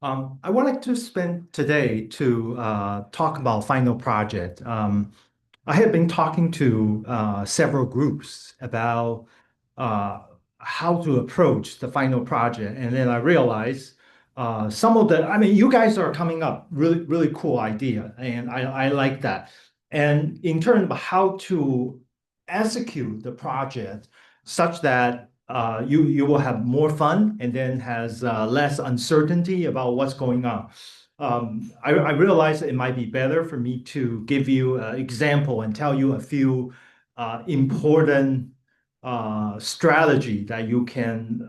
I would like to spend today to talk about final project. I have been talking to several groups about uh, how to approach the final project, and then I realized some of the. I mean, you guys are coming up really cool idea, and I like that. And in terms of how to execute the project, such that you will have more fun and then has less uncertainty about what's going on. I realize it might be better for me to give you an example and tell you a few important strategy that you can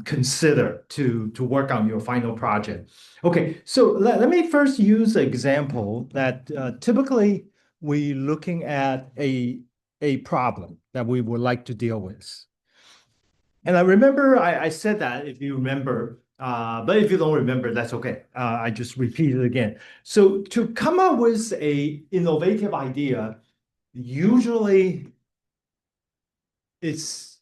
consider to work on your final project. Okay, so let me first use an example that typically we're looking at a problem that we would like to deal with. And I remember I said that if you remember, but if you don't remember, that's okay. I just repeat it again. So to come up with a innovative idea, usually it's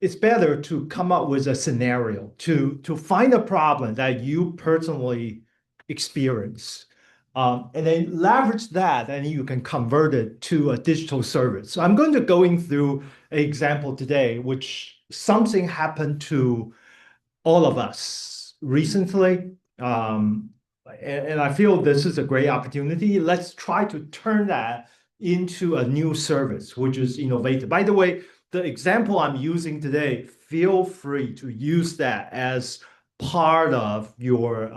it's better to come up with a scenario to find a problem that you personally experience. And then leverage that, and you can convert it to a digital service. So I'm going to going through an example today, which something happened to all of us recently. And I feel this is a great opportunity. Let's try to turn that into a new service, which is innovative. By the way, the example I'm using today, feel free to use that as part of your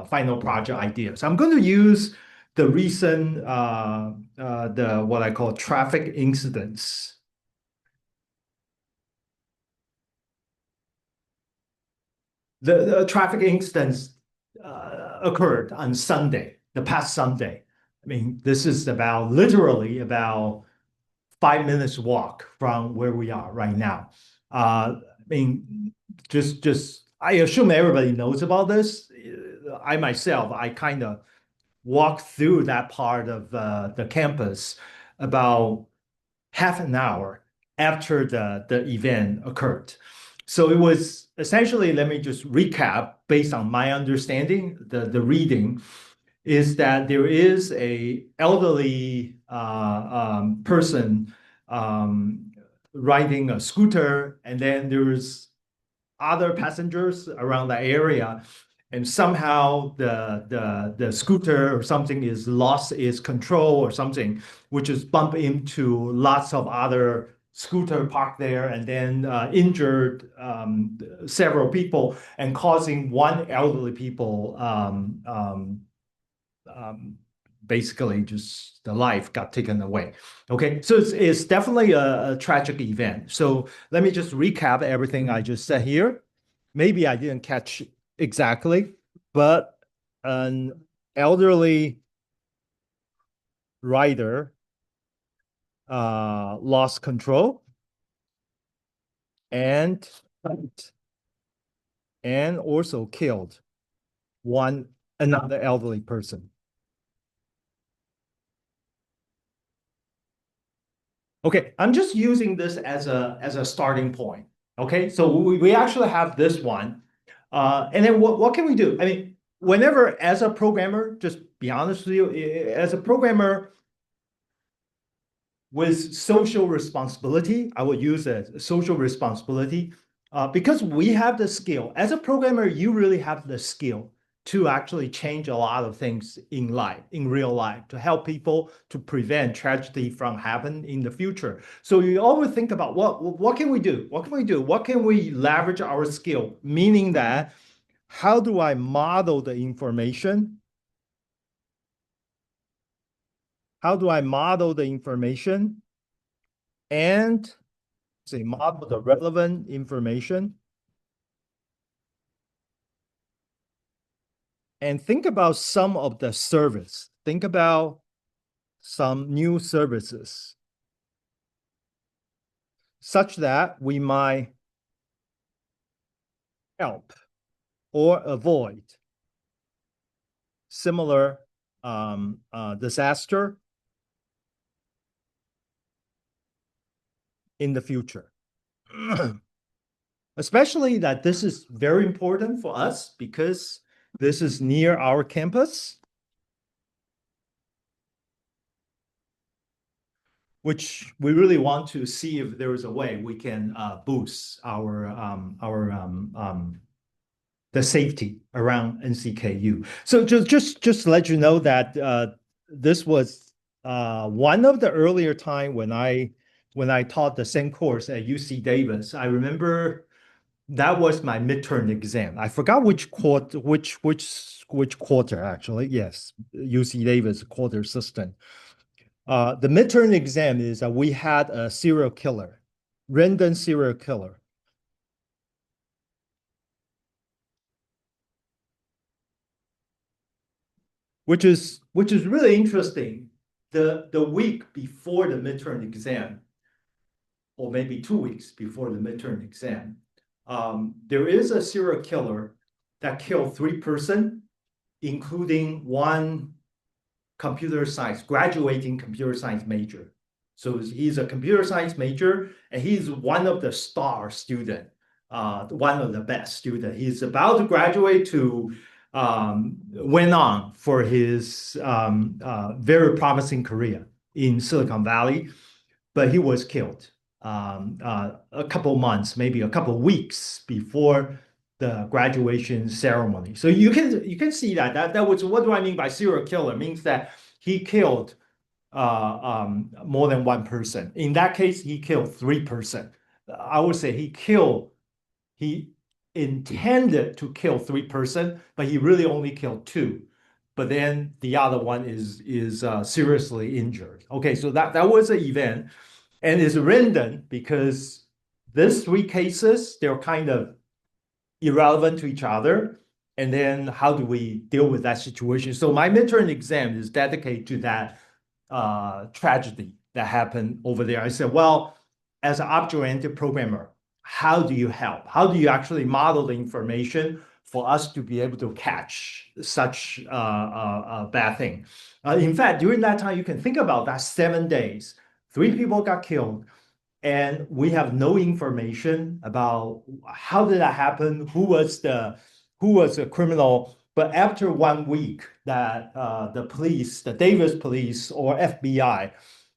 final project ideas. I'm going to use the recent the what I call traffic incidents. The traffic incidents occurred on Sunday, the past Sunday. I mean, this is about literally about 5 minutes walk from where we are right now. I mean, just I assume everybody knows about this. I myself, I kind of walked through that part of the campus about half an hour after the event occurred. So it was essentially, let me just recap based on my understanding, the reading is that there is a elderly person riding a scooter, and then there's other passengers around the area, and somehow the scooter or something is lost its control or something, which is bump into lots of other scooter parked there and then injured several people and causing one elderly people um, basically just the life got taken away. Okay, so it's definitely a tragic event. So let me just recap everything I just said here. Maybe I didn't catch exactly, but an elderly rider lost control and and also killed one another elderly person. Okay, I'm just using this as a starting point. Okay, so we actually have this one. And then what can we do? I mean, whenever as a programmer, just be honest with you, as a programmer with social responsibility, I would use a social responsibility because we have the skill. As a programmer, you really have the skill to actually change a lot of things in life, in real life, to help people to prevent tragedy from happening in the future. So you always think about what can we do? What can we do? What can we leverage our skill? Meaning that how do I model the information? How do I model the information and say model the relevant information and think about some of the service. Think about some new services such that we might help or avoid similar disaster in the future. Especially that this is very important for us because This is near our campus, which we really want to see if there is a way we can boost our the safety around NCKU. So just to let you know that this was one of the earlier time when I taught the same course at UC Davis. I remember that was my midterm exam. I forgot which quarter, which quarter actually. Yes, UC Davis quarter system. The midterm exam is that we had a serial killer, random serial killer, which is really interesting. The week before the midterm exam, or maybe 2 weeks before the midterm exam, there is a serial killer that killed 3 persons, including one computer science, graduating computer science major. So he's a computer science major, and he's one of the star student, one of the best student. He's about to graduate to went on for his very promising career in Silicon Valley, but he was killed a couple months, maybe a couple weeks before the graduation ceremony. So you can see that was what do I mean by serial killer? It means that he killed more than 1 person. In that case, he killed 3 persons. I would say he intended to kill 3 persons, but he really only killed two. But then the other one is seriously injured. Okay, so that was an event, and it's random because these 3 cases they're kind of irrelevant to each other. And then how do we deal with that situation? So my midterm exam is dedicated to that tragedy that happened over there. I said, well, as an object-oriented programmer, how do you help? How do you actually model the information for us to be able to catch such a bad thing? In fact, during that time, you can think about that 7 days. 3 people got killed, and we have no information about how did that happen, who was the criminal. But after 1 week, that the police, the Davis police or FBI,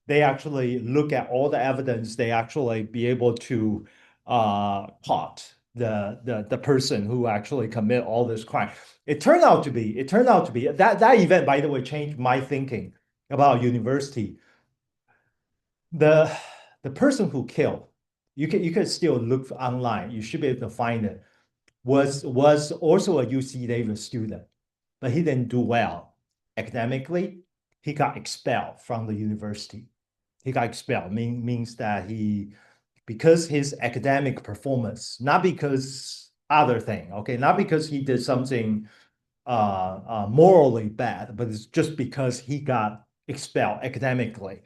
they actually look at all the evidence. They actually be able to caught the person who actually commit all this crime. It turned out to be that event, by the way, changed my thinking about university. The the person who killed, you can still look online. You should be able to find it. Was also a UC Davis student, but he didn't do well academically. He got expelled from the university. He got expelled means that he because his academic performance, not because other thing, okay, not because he did something morally bad, but it's just because he got expelled academically.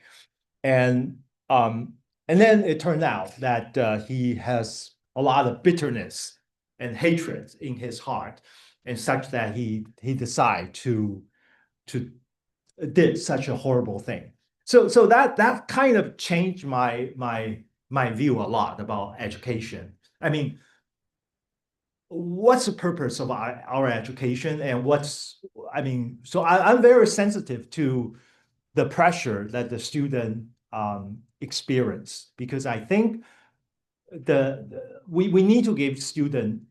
And um, and then it turned out that he has a lot of bitterness and hatred in his heart, and such that he decided to did such a horrible thing. So that kind of changed my view a lot about education. I mean, what's the purpose of our education, and I mean, so I'm very sensitive to the pressure that the student experience, because I think we need to give student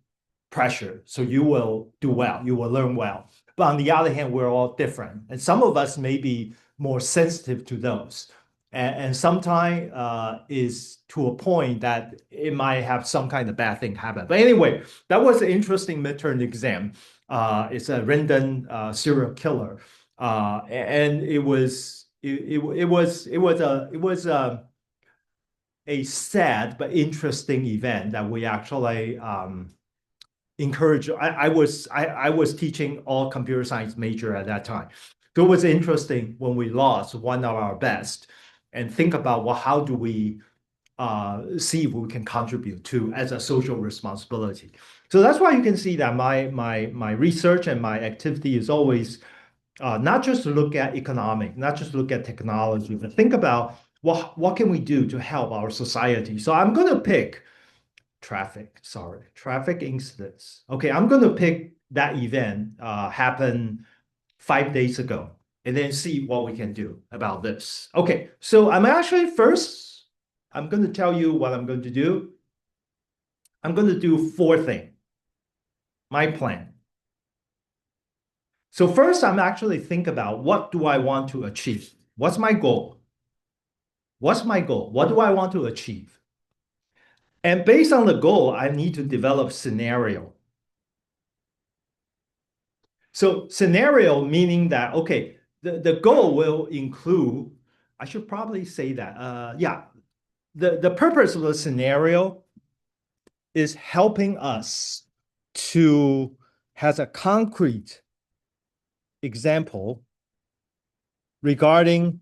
pressure so you will do well, you will learn well. But on the other hand, we're all different, and some of us may be more sensitive to those, and sometimes is to a point that it might have some kind of bad thing happen. But anyway, that was an interesting midterm exam. It's a random serial killer, and it was a sad but interesting event that we actually encourage. I was teaching all computer science major at that time. So it was interesting when we lost one of our best, and think about, well, how do we see if we can contribute to as a social responsibility. So that's why you can see that my research and my activity is always not just to look at economic, not just look at technology, but think about what can we do to help our society. So I'm going to pick traffic incidents. Okay, I'm going to pick that event happened 5 days ago, and then see what we can do about this. Okay, so I'm going to tell you what I'm going to do. I'm going to do four things, my plan. So first, I'm actually think about what do I want to achieve? What's my goal? What's my goal? What do I want to achieve? And based on the goal, I need to develop scenario. So scenario meaning that, okay, the goal will include, I should probably say that, yeah, the purpose of the scenario is helping us to has a concrete example regarding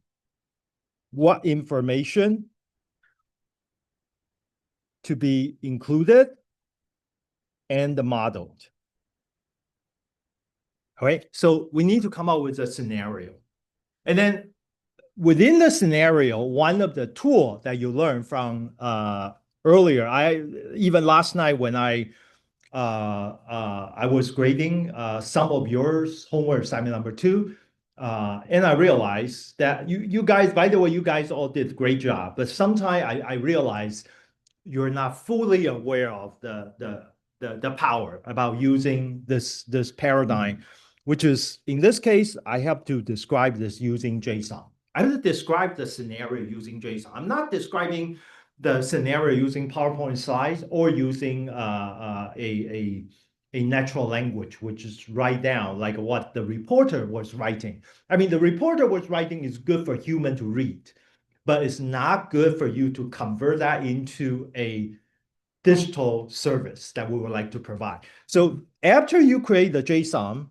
what information to be included and modeled. All right, so we need to come up with a scenario. And then within the scenario, one of the tool that you learned from earlier, even last night when I was grading some of yours homework assignment number 2, and I realized that you guys, by the way, you guys all did a great job. But sometimes I realized you're not fully aware of the power about using this paradigm, which is in this case, I have to describe this using JSON. I have to describe the scenario using JSON. I'm not describing the scenario using PowerPoint slides or using a natural language, which is write down like what the reporter was writing. I mean, the reporter was writing is good for human to read, but it's not good for you to convert that into a digital service that we would like to provide. So after you create the JSON,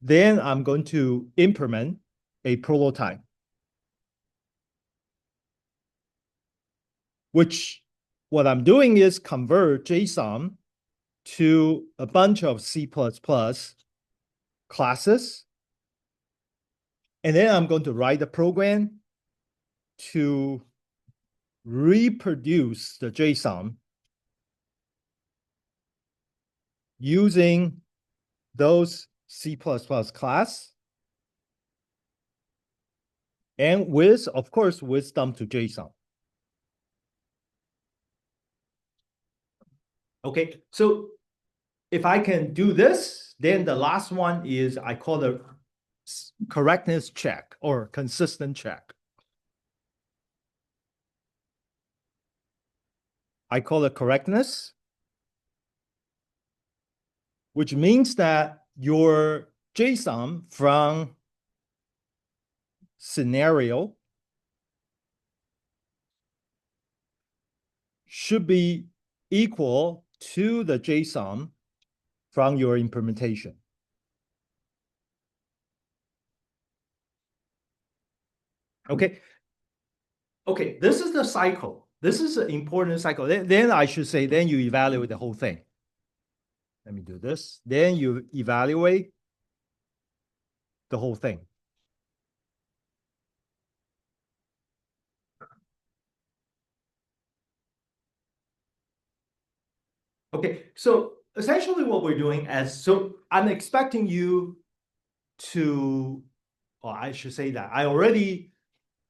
then I'm going to implement a prototype, which what I'm doing is convert JSON to a bunch of C++ classes. And then I'm going to write a program to reproduce the JSON using those C++ class and with, of course, with dump to JSON. Okay, so if I can do this, then the last one is I call it correctness check or consistent check. I call it correctness, which means that your JSON from scenario should be equal to the JSON from your implementation. Okay. Okay, this is the cycle. This is an important cycle. Then I should say, then you evaluate the whole thing. Let me do this. Then you evaluate the whole thing. Okay, so essentially what we're doing so I'm expecting you to, or I should say that I already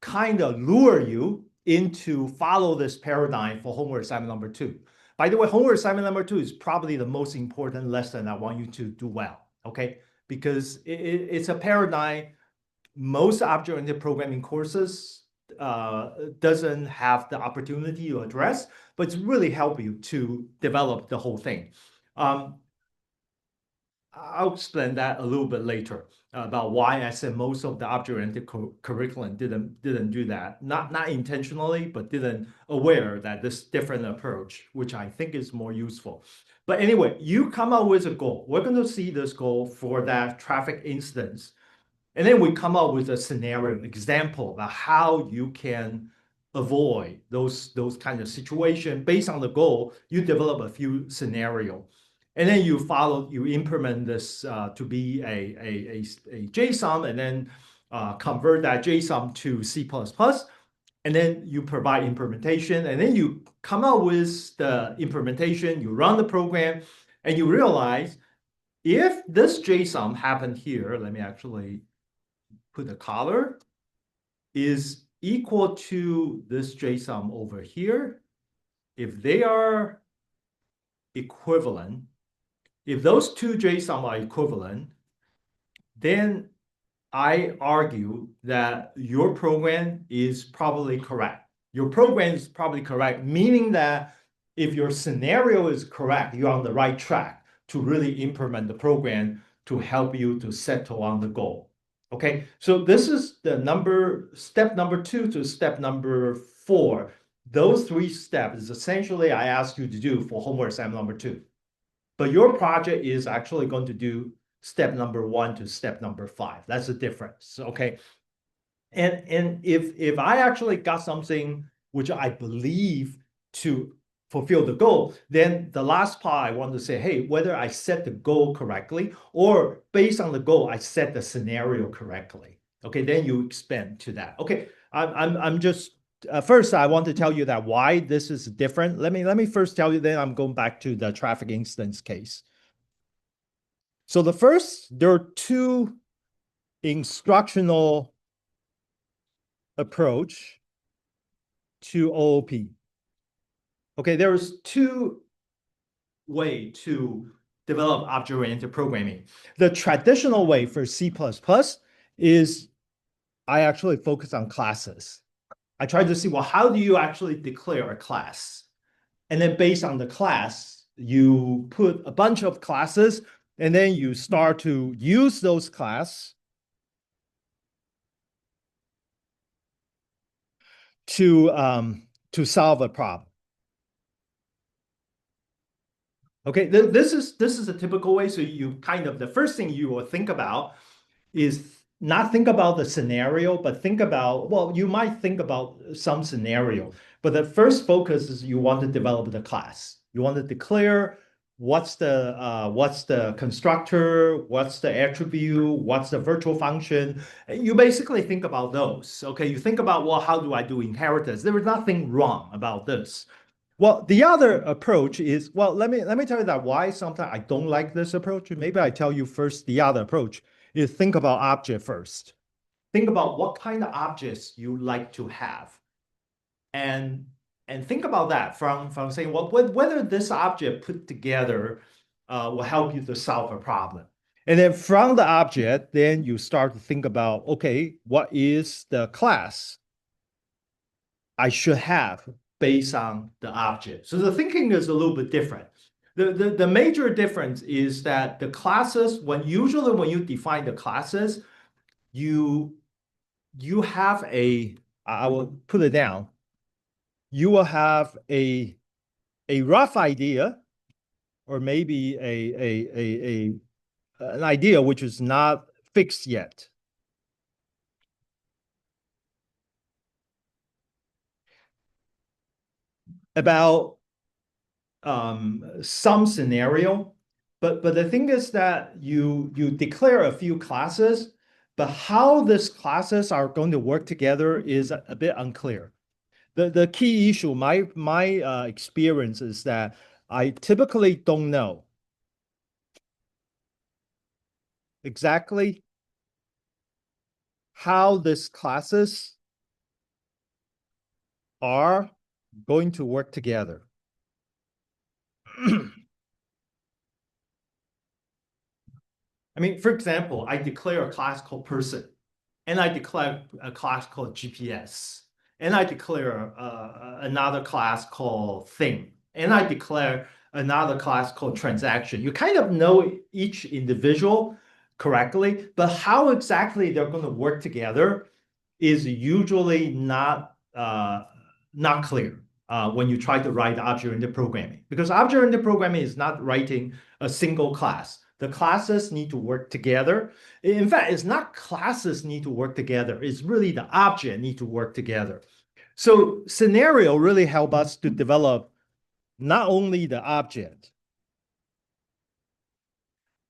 kind of lure you into follow this paradigm for homework assignment number 2. By the way, homework assignment number 2 is probably the most important lesson I want you to do well, okay? Because it's a paradigm most object-oriented programming courses doesn't have the opportunity to address, but it's really help you to develop the whole thing. I'll explain that a little bit later about why I said most of the object-oriented curriculum didn't do that. Not intentionally, but didn't aware that this different approach, which I think is more useful. But anyway, you come up with a goal. We're going to see this goal for that traffic instance. And then we come up with a scenario example about how you can avoid those kind of situation. Based on the goal, you develop a few scenario. And then you implement this to be a JSON, and then convert that JSON to C++. And then you provide implementation, and then you come up with the implementation, you run the program, and you realize If this JSON happened here, let me actually put a color, is equal to this JSON over here, if they are equivalent, if those two JSON are equivalent, then I argue that your program is probably correct. Your program is probably correct, meaning that if your scenario is correct, you're on the right track to really implement the program to help you to settle on the goal. Okay, so this is the step number 2 to step number 4. Those 3 steps is essentially I asked you to do for homework assignment number 2. But your project is actually going to do step number 1 to step number 5. That's the difference. Okay. And if I actually got something which I believe to fulfill the goal, then the last part I want to say, hey, whether I set the goal correctly or based on the goal, I set the scenario correctly. Okay, then you expand to that. Okay, I'm just first I want to tell you that why this is different. Let me first tell you. Then I'm going back to the traffic instance case. So the first, there are 2 instructional approach to OOP. Okay, there's 2 way to develop object-oriented programming. The traditional way for C++ is I actually focus on classes. I try to see, well, how do you actually declare a class? And then based on the class, you put a bunch of classes, and then you start to use those classes to solve a problem. Okay, this is a typical way. So you kind of the first thing you will think about is not think about the scenario, but think about, well, you might think about some scenario, but the first focus is you want to develop the class. You want to declare what's the constructor, what's the attribute, what's the virtual function. You basically think about those. Okay, you think about, well, how do I do inheritance? There is nothing wrong about this. Well, the other approach is, well, let me tell you that why sometimes I don't like this approach. Maybe I tell you first the other approach is think about object first. Think about what kind of objects you like to have. And think about that from saying, well, whether this object put together will help you to solve a problem. And then from the object, then you start to think about, okay, what is the class I should have based on the object. So the thinking is a little bit different. The major difference is that the classes, usually when you define the classes, you have I will put it down, you will have a rough idea or maybe an idea which is not fixed yet about some scenario, but the thing is that you declare a few classes, but how these classes are going to work together is a bit unclear. The key issue, my experience is that I typically don't know exactly how these classes are going to work together. I mean, for example, I declare a class called person, and I declare a class called GPS, and I declare another class called thing, and I declare another class called transaction. You kind of know each individual correctly, but how exactly they're going to work together is usually not clear when you try to write object-oriented programming, because object-oriented programming is not writing a single class. The classes need to work together. In fact, it's not classes need to work together. It's really the object need to work together. So scenario really help us to develop not only the object,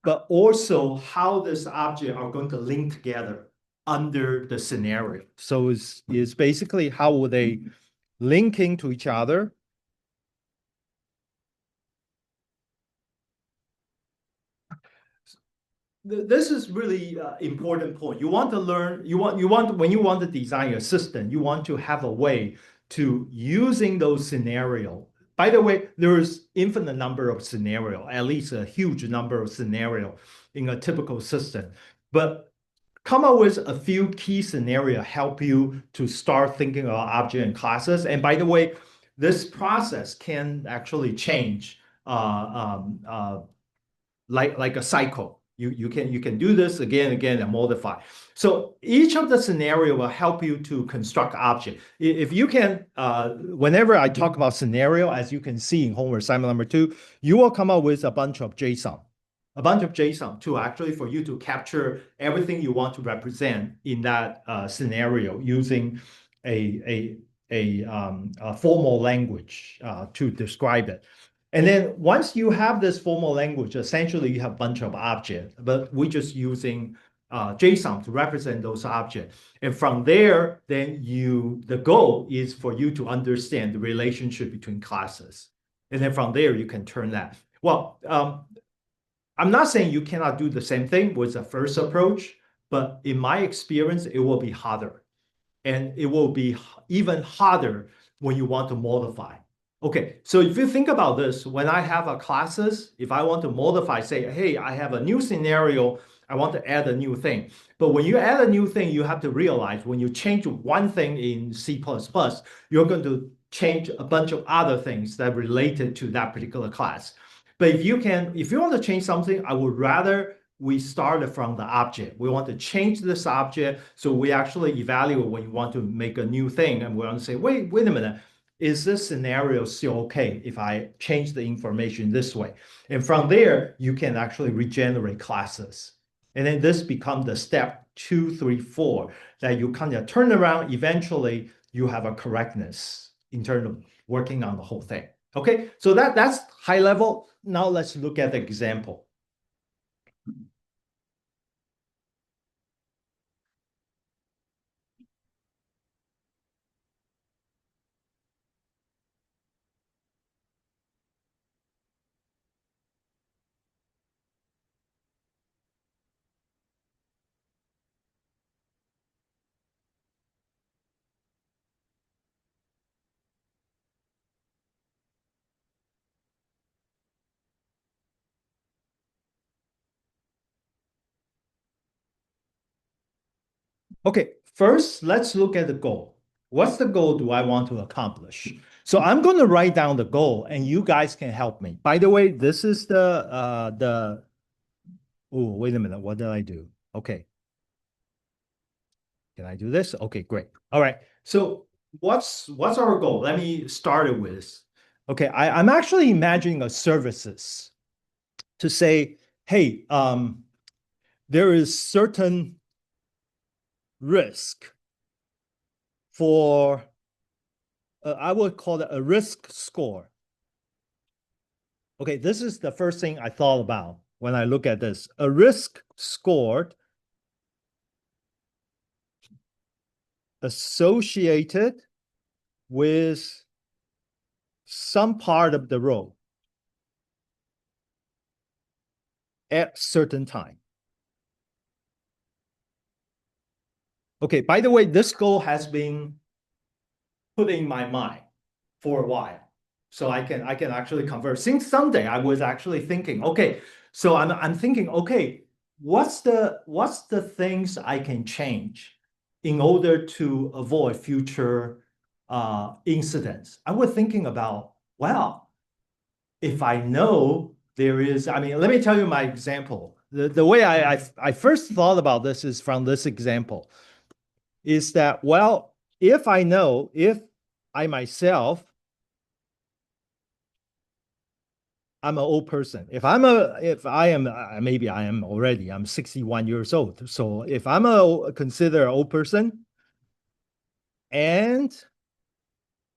but also how this object are going to link together under the scenario. So it's basically how will they linking to each other. this is really important point. You want to learn, when you want to design a system, you want to have a way to using those scenario. By the way, there's infinite number of scenario, at least a huge number of scenario in a typical system. But come up with a few key scenario help you to start thinking about object and classes. And by the way, this process can actually change like a cycle. You can do this again and again and modify. So each of the scenario will help you to construct object. If you can, whenever I talk about scenario, as you can see in homework assignment number 2, you will come up with a bunch of JSON, to actually for you to capture everything you want to represent in that scenario using a formal language to describe it. And then once you have this formal language, essentially you have a bunch of objects, but we're just using JSON to represent those objects. And from there, then the goal is for you to understand the relationship between classes. And then from there, you can turn that. Well, I'm not saying you cannot do the same thing with the first approach, but in my experience, it will be harder. And it will be even harder when you want to modify. Okay, so if you think about this, when I have a classes, if I want to modify, say, hey, I have a new scenario, I want to add a new thing. But when you add a new thing, you have to realize when you change one thing in C++, you're going to change a bunch of other things that are related to that particular class. But if you want to change something, I would rather we start from the object. We want to change this object. So we actually evaluate when you want to make a new thing. And we want to say, wait a minute. Is this scenario still okay if I change the information this way? And from there, you can actually regenerate classes. And then this becomes the step 2, 3, 4 that you kind of turn around. Eventually, you have a correctness in terms of working on the whole thing. Okay, so that's high level. Now let's look at the example. Okay, first, let's look at the goal. What's the goal do I want to accomplish? So I'm going to write down the goal and you guys can help me. By the way, this is oh, wait a minute. What did I do? Okay. Can I do this? Okay, great. All right. So what's our goal? Let me start it with. Okay, I'm actually imagining a services to say, hey, there is certain risk for I would call it a risk score. Okay, this is the first thing I thought about when I look at this. A risk score associated with some part of the road at certain time. Okay, by the way, this goal has been put in my mind for a while. So I can actually convert. Since Sunday, I was actually thinking, okay, so I'm thinking, okay, what's the things I can change in order to avoid future incidents? I was thinking about, well, if I know there is, I mean, let me tell you my example. The way I first thought about this is from this example, is that, well, if I know, if I myself, I'm an old person. If I am, maybe I am already, I'm 61 years old. So if I'm consider an old person and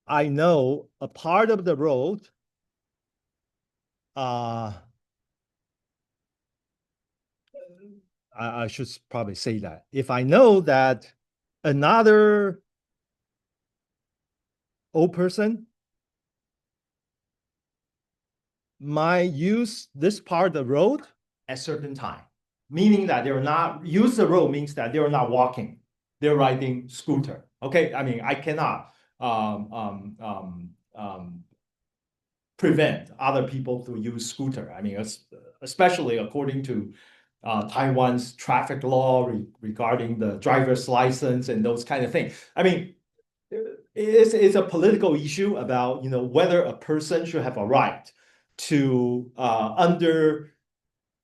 I know a part of the road, I should probably say that. If I know that another old person might use this part of the road at certain time. meaning that they're not use the road means that they're not walking, they're riding scooter. Okay, I mean I cannot um, um, um, um, prevent other people to use scooter. I mean, especially according to Taiwan's traffic law regarding the driver's license and those kind of things. I mean, it's a political issue about whether a person should have a right to under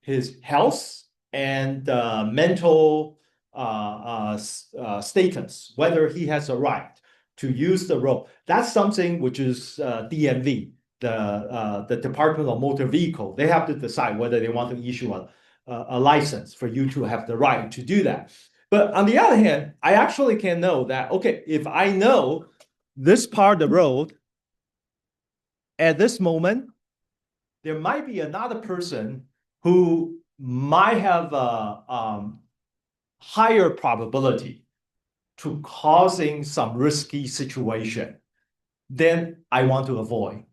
his health and mental status, whether he has a right to use the road. That's something which is DMV, the Department of Motor Vehicle. They have to decide whether they want to issue a license for you to have the right to do that. But on the other hand, I actually can know that, okay, if I know this part of the road at this moment, there might be another person who might have a higher probability to causing some risky situation, then I want to avoid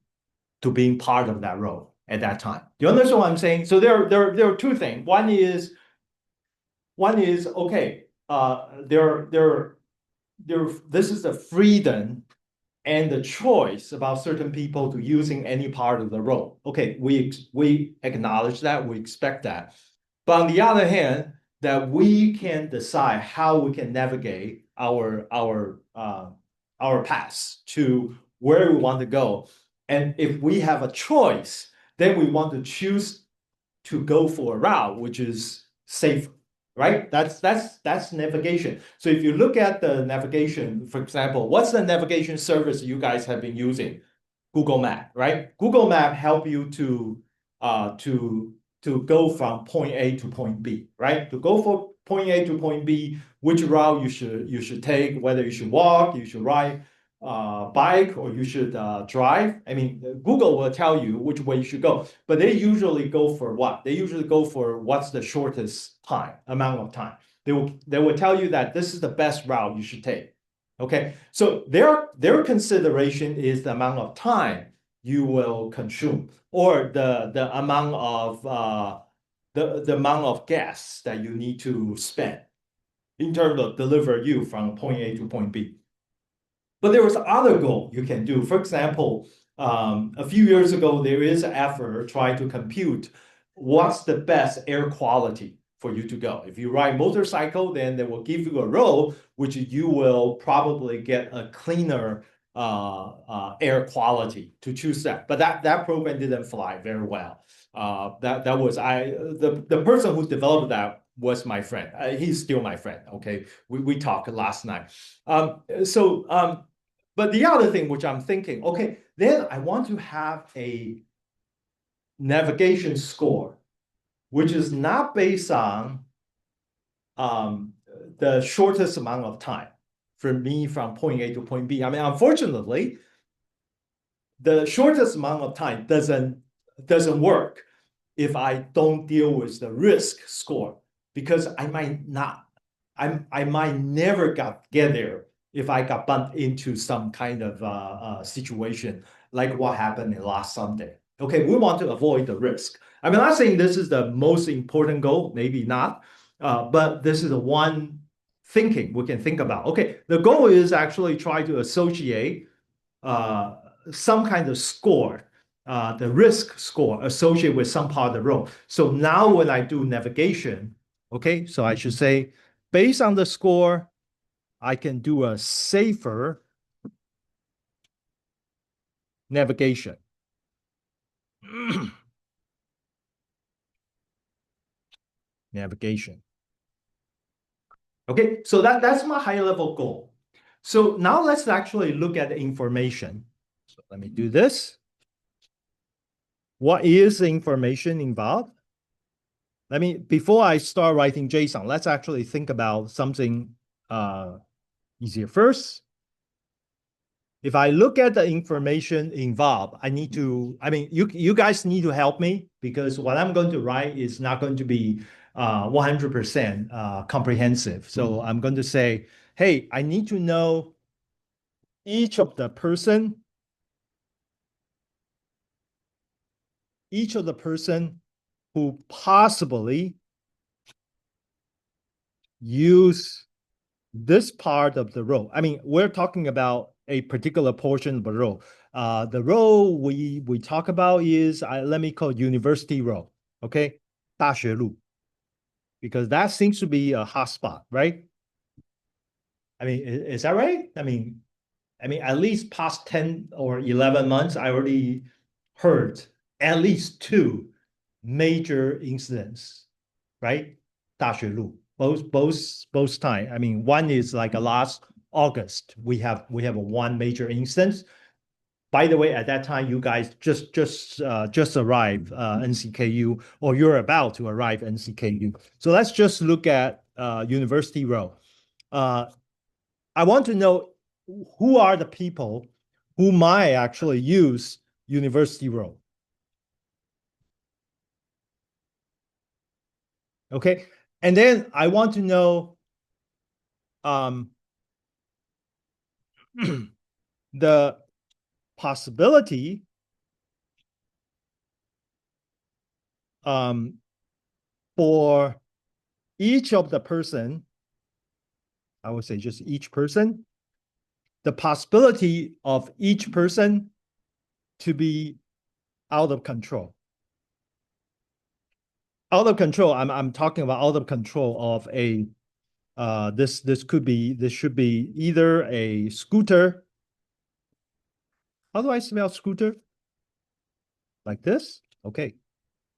to being part of that road at that time. Do you understand what I'm saying? So there are two things. One is okay. This is the freedom and the choice about certain people to using any part of the road. Okay, we acknowledge that, we expect that. But on the other hand, that we can decide how we can navigate our paths to where we want to go. And if we have a choice, then we want to choose to go for a route which is safe, right? That's navigation. So if you look at the navigation, for example, what's the navigation service you guys have been using? Google Map, right? Google Map help you to go from point A to point B, right? To go from point A to point B, which route you should take, whether you should walk, you should ride bike, or you should drive. I mean, Google will tell you which way you should go, but they usually go for what? They usually go for what's the shortest amount of time. They will tell you that this is the best route you should take. Okay, so their consideration is the amount of time you will consume, or the amount of the amount of gas that you need to spend in terms of deliver you from point A to point B. But there was other goal you can do. For example, a few years ago, there is an effort trying to compute what's the best air quality for you to go. If you ride motorcycle, then they will give you a road which you will probably get a cleaner air quality to choose that. But that program didn't fly very well. That was the person who developed that was my friend. He's still my friend. Okay, we talked last night. But the other thing which I'm thinking, okay, then I want to have a navigation score, which is not based on the shortest amount of time for me from point A to point B. I mean, unfortunately, the shortest amount of time doesn't work if I don't deal with the risk score, because I might never get there if I got bumped into some kind of situation like what happened in last Sunday. Okay, we want to avoid the risk. I'm not saying this is the most important goal, maybe not, but this is the one thinking we can think about. Okay, the goal is actually try to associate uh, some kind of score, the risk score associated with some part of the road. So now when I do navigation, okay, so I should say, based on the score, I can do a safer navigation. Navigation. Okay, so that's my high level goal. So now let's actually look at the information. So let me do this. What is the information involved? Before I start writing JSON, let's actually think about something easier first. If I look at the information involved, you guys need to help me, because what I'm going to write is not going to be 100% comprehensive. So I'm going to say, hey, I need to know each of the person who possibly use this part of the road. I mean, we're talking about a particular portion of the road. The road we talk about is let me call it University Road, okay? 大学路, because that seems to be a hotspot, right? I mean, is that right? I mean, at least past 10 or 11 months, I already heard at least two major incidents, right? 大学路, both time. I mean, one is like a last August. We have a one major instance. By the way, at that time, you guys just arrived NCKU, or you're about to arrive NCKU. So let's just look at University Row. Uh, I want to know who are the people who might actually use University Row. Okay, and then I want to know um, the possibility for each of the person, I would say just each person, the possibility of each person to be out of control. Out of control, I'm talking about out of control of a this should be either a scooter. How do I spell scooter? Like this? Okay.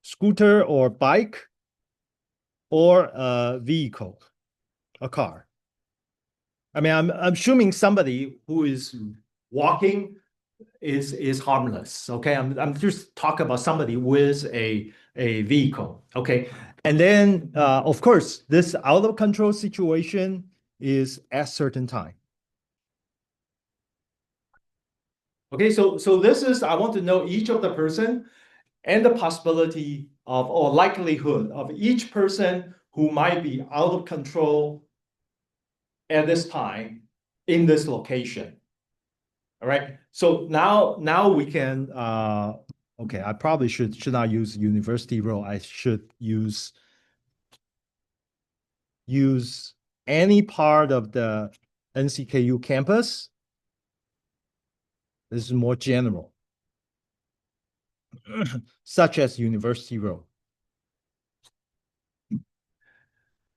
Scooter or bike or a vehicle, a car. I mean, I'm assuming somebody who is walking is harmless. Okay, I'm just talking about somebody with a vehicle. Okay, and then of course this out of control situation is at certain time. Okay, so this is I want to know each of the person and the possibility of or likelihood of each person who might be out of control at this time in this location. All right. So now we can okay, I probably should not use University Row. I should use any part of the NCKU campus. This is more general, such as University Row.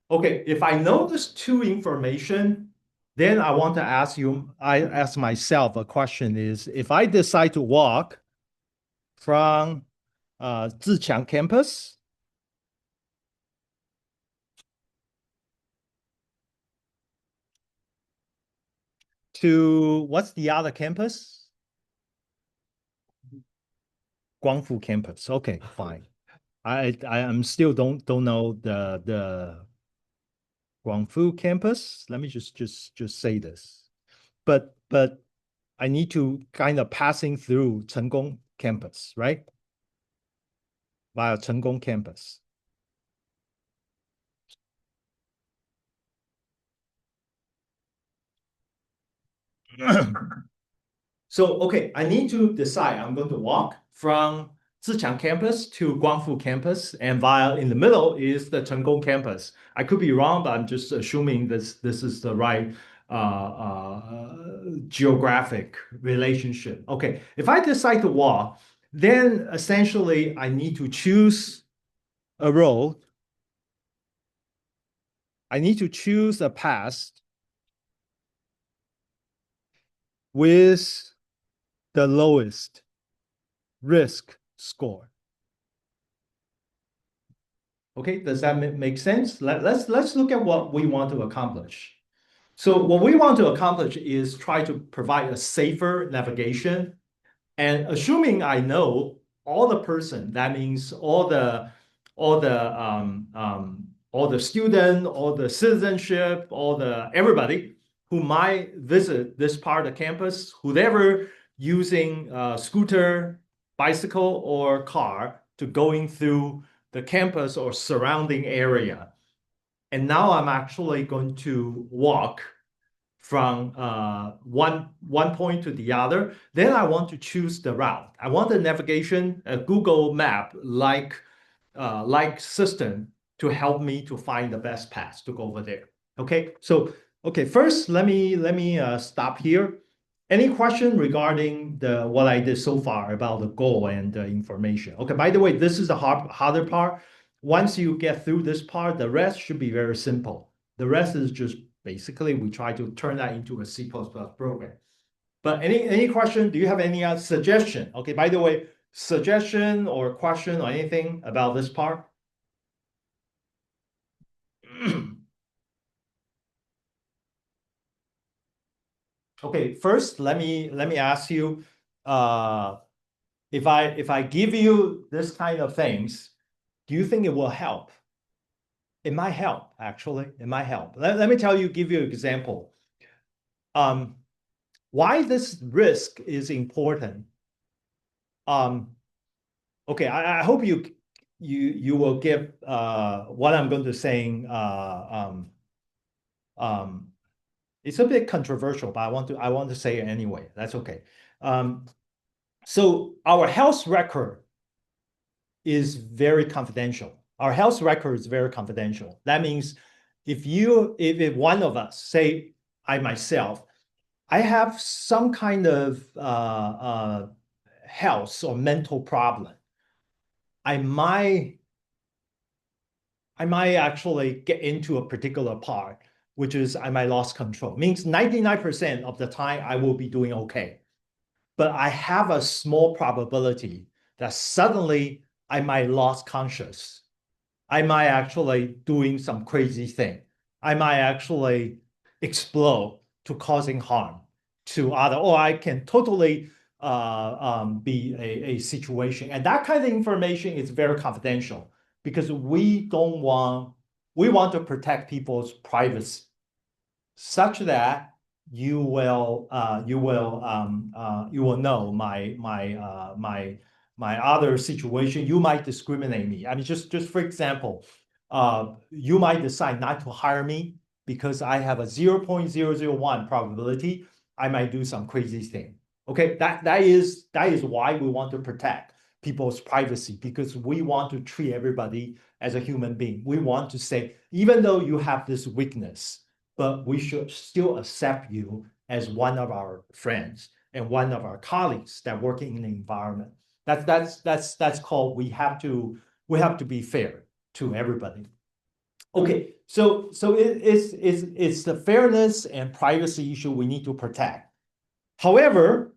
Okay, if I know this two information, then I want to I ask myself a question is, if I decide to walk from Zhiqiang campus to what's the other campus? Guangfu campus. Okay, fine. I'm still don't know the Guangfu campus. Let me just say this. But I need to kind of passing through Chenggong campus, right? Via Chenggong campus. So, okay, I need to decide. I'm going to walk from Ziqiang campus to Guangfu campus, and via in the middle is the Chenggong campus. I could be wrong, but I'm just assuming this is the right geographic relationship. Okay, if I decide to walk, then essentially I need to choose a road. I need to choose a path with the lowest risk score. Okay, does that make sense? Let's look at what we want to accomplish. So what we want to accomplish is try to provide a safer navigation. And assuming I know all the person, that means all the student, all the citizenship, all the everybody who might visit this part of campus, whoever using scooter, bicycle, or car to going through the campus or surrounding area. And now I'm actually going to walk from one point to the other. Then I want to choose the route. I want the navigation, a Google map like system to help me to find the best path to go over there. Okay, so okay, first let me stop here. Any question regarding the what I did so far about the goal and the information? Okay, by the way, this is the harder part. Once you get through this part, the rest should be very simple. The rest is just basically we try to turn that into a C++ program. But any question? Do you have any suggestion? Okay, by the way, suggestion or question or anything about this part? Okay, first let me ask you, uh, if I give you this kind of things, do you think it will help? It might help, actually. It might help. Let me tell you, give you an example. Um, why this risk is important. Um, okay, I hope you will give what I'm going to saying. Um, it's a bit controversial, but I want to say it anyway. That's okay. Um, so our health record is very confidential. Our health record is very confidential. That means if one of us, say I myself, I have some kind of health or mental problem, I might I might actually get into a particular part, which is I might lose control. Means 99% of the time I will be doing okay. But I have a small probability that suddenly I might lose conscious. I might actually doing some crazy thing. I might actually explode to causing harm to other, or I can totally be a situation. And that kind of information is very confidential because we want to protect people's privacy such that you will know my other situation. You might discriminate me. I mean, just for example, you might decide not to hire me because I have a 0.001 probability I might do some crazy thing. Okay, that is why we want to protect people's privacy because we want to treat everybody as a human being. We want to say, even though you have this weakness, but we should still accept you as one of our friends and one of our colleagues that working in the environment. That's called we have to be fair to everybody. Okay, so it's the fairness and privacy issue we need to protect. However,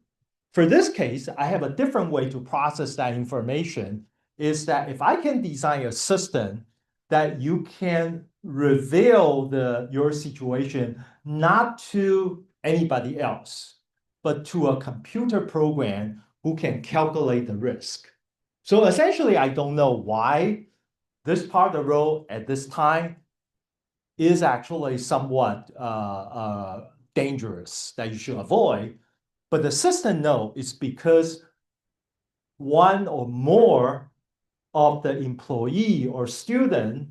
for this case, I have a different way to process that information is that if I can design a system that you can reveal your situation not to anybody else, but to a computer program who can calculate the risk. So essentially, I don't know why this part of the road at this time is actually somewhat dangerous that you should avoid. But the system knows it's because one or more of the employee or student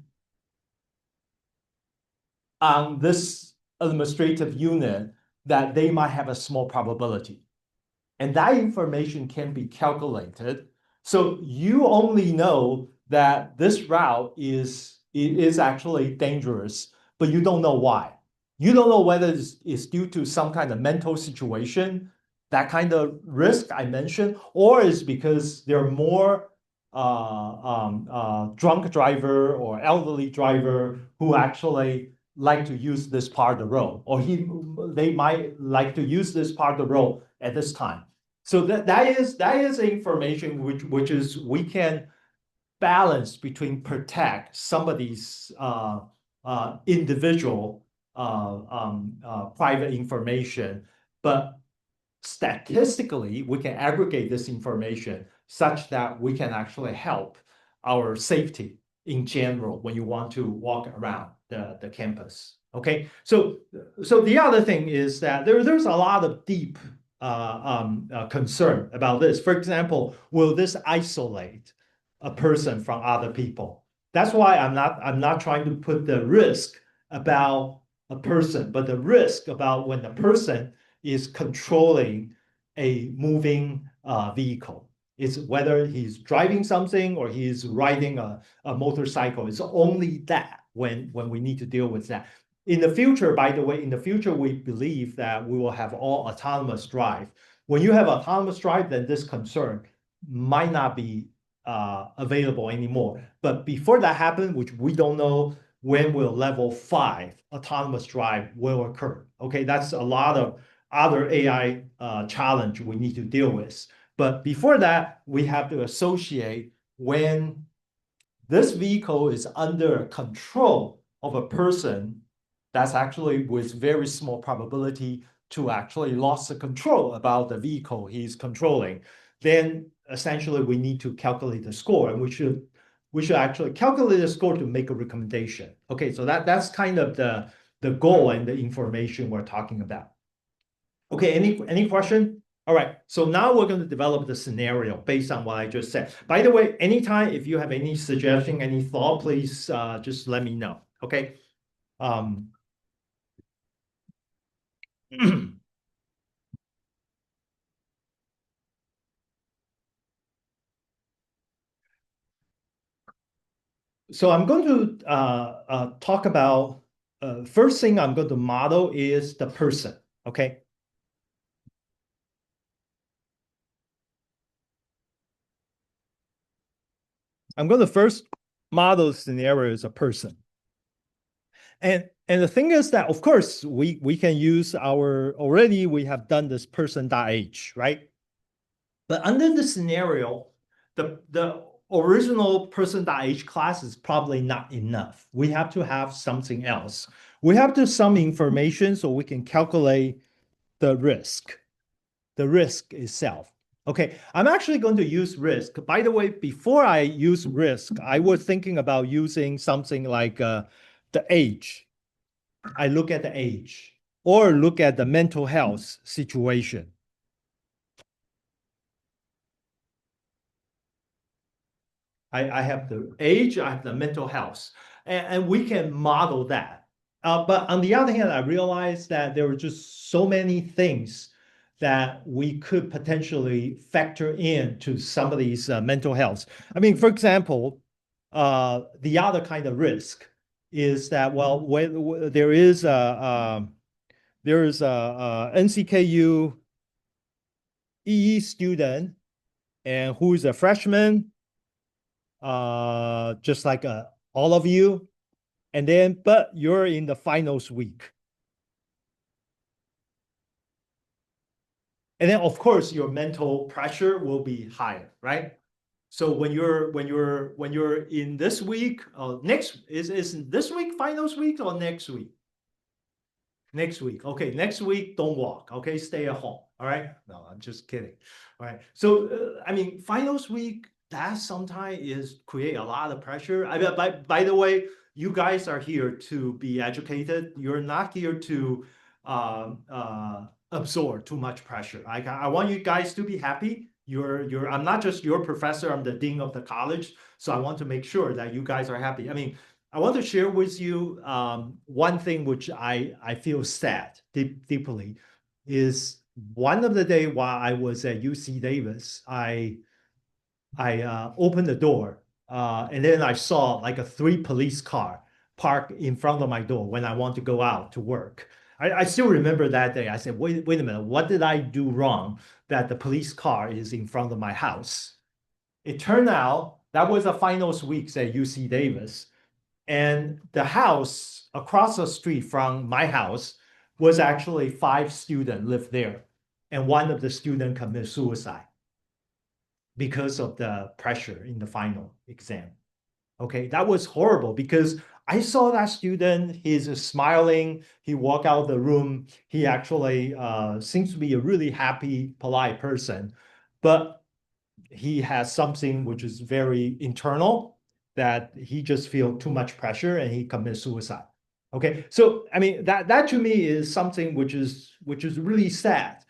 on this administrative unit that they might have a small probability. And that information can be calculated. So you only know that this route is actually dangerous, but you don't know why. You don't know whether it's due to some kind of mental situation, that kind of risk I mentioned, or is because there are more drunk driver or elderly driver who actually like to use this part of the road, or they might like to use this part of the road at this time. So that is information which is we can balance between protect somebody's individual private information, but statistically we can aggregate this information such that we can actually help our safety in general when you want to walk around the campus. Okay, so the other thing is that there's a lot of deep concern about this. For example, will this isolate a person from other people? That's why I'm not trying to put the risk about a person, but the risk about when the person is controlling a moving vehicle. It's whether he's driving something or he's riding a motorcycle. It's only that when we need to deal with that. In the future, by the way, in the future, we believe that we will have all autonomous drive. When you have autonomous drive, then this concern might not be available anymore. But before that happens, which we don't know when will level 5 autonomous drive will occur. Okay, that's a lot of other AI challenge we need to deal with. But before that, we have to associate when this vehicle is under control of a person, that's actually with very small probability to actually lost the control about the vehicle he's controlling. Then essentially we need to calculate the score, and we should actually calculate the score to make a recommendation. Okay, so that's kind of the goal and the information we're talking about. Okay, any question? All right, so now we're going to develop the scenario based on what I just said. By the way, anytime if you have any suggestion, any thought, please just let me know. Okay. Um, so I'm going to talk about first thing I'm going to model is the person. Okay. I'm going to first model scenario as a person. And the thing is that, of course, we can use our, already we have done this person.h, right? But under the scenario, the original person.h class is probably not enough. We have to have something else. We have to some information so we can calculate the risk itself. Okay, I'm actually going to use risk. By the way, before I use risk, I was thinking about using something like the age. I look at the age or look at the mental health situation. I have the age, I have the mental health, and we can model that. But on the other hand, I realized that there were just so many things that we could potentially factor into some of these mental health. I mean, for example, the other kind of risk is that, well, there is a NCKU EE student and who is a freshman, just like all of you, and then but you're in the finals week, and then of course your mental pressure will be higher, right? So when you're in this week, next is this week finals week or next week? Next week. Okay, next week, don't walk. Okay, stay at home. All right. No, I'm just kidding. All right. So, I mean, finals week, that sometimes is create a lot of pressure. I mean, by the way, you guys are here to be educated. You're not here to absorb too much pressure. I want you guys to be happy. I'm not just your professor, I'm the dean of the college. So I want to make sure that you guys are happy. I mean, I want to share with you one thing which I feel sad deeply is one of the day while I was at UC Davis, I opened the door and then I saw like a 3 police car parked in front of my door when I want to go out to work. I still remember that day. I said, wait a minute, what did I do wrong that the police car is in front of my house? It turned out that was a finals week at UC Davis. And the house across the street from my house was actually 5 students lived there. And one of the students committed suicide because of the pressure in the final exam. Okay, that was horrible because I saw that student, he's smiling, he walked out of the room. He actually seems to be a really happy, polite person. But he has something which is very internal that he just feel too much pressure and he commits suicide. Okay, so I mean that to me is something which is really sad.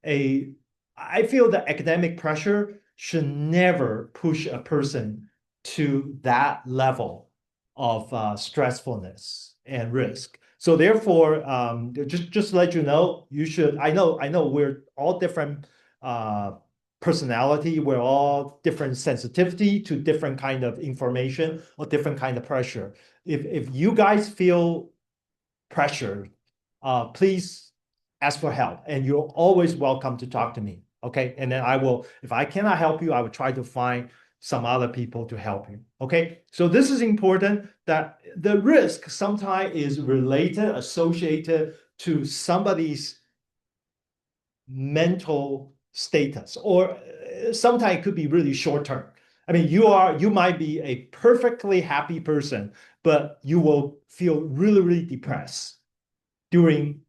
A I feel that academic pressure should never push a person to that level of stressfulness and risk. So therefore, just let you know, you should. I know we're all different uh, personality. We're all different sensitivity to different kind of information or different kind of pressure. If you guys feel pressure, please ask for help. And you're always welcome to talk to me. Okay. And then I will, if I cannot help you, I will try to find some other people to help you. Okay. So this is important that the risk sometimes is related, associated to somebody's mental status, or sometimes it could be really short term. I mean, you might be a perfectly happy person, but you will feel really, really depressed during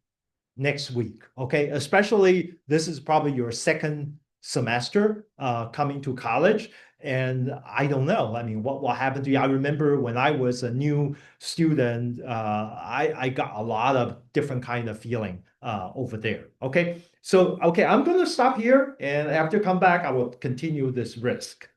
next week. Okay, especially this is probably your second semester coming to college. And I don't know. I mean, what will happen to you? I remember when I was a new student, I got a lot of different kind of feeling over there. Okay, so okay, I'm going to stop here, and after come back, I will continue this risk.